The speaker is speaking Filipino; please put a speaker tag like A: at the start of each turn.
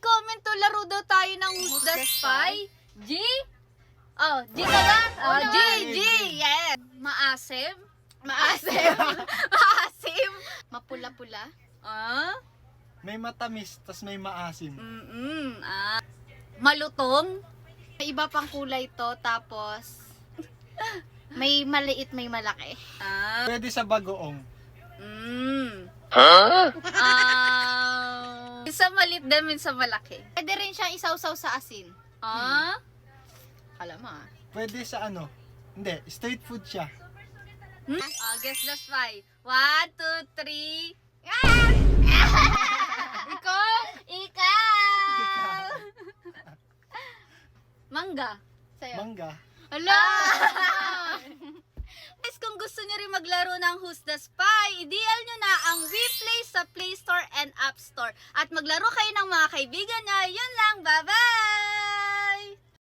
A: nag-comment to, laro daw tayo ng Who's the Spy? G? Oh, G ka ba? Oh, G, G, yes. Maasim? Maasim? Maasim? Mapula-pula? Ah?
B: May matamis, tas may maasim.
A: Malutong? May iba pang kulay to, tapos may maliit, may malaki.
B: Pwede sa bagoong.
A: Isa maliit din, minsan malaki.
C: Pwede rin siyang isawsaw sa asin.
A: Kala mo
B: Pwede sa ano? Hindi, street food siya.
A: Guess the spy. 1, 2, 3.
C: Ikaw?
A: Ikaw! Mangga.
C: Sa'yo.
B: Mangga.
A: Hala! Guys, kung gusto nyo rin maglaro ng Who's the Spy, i-DL nyo na ang WePlay sa Play Store and App Store. At maglaro kayo ng mga kaibigan nyo. Yun lang, bye-bye!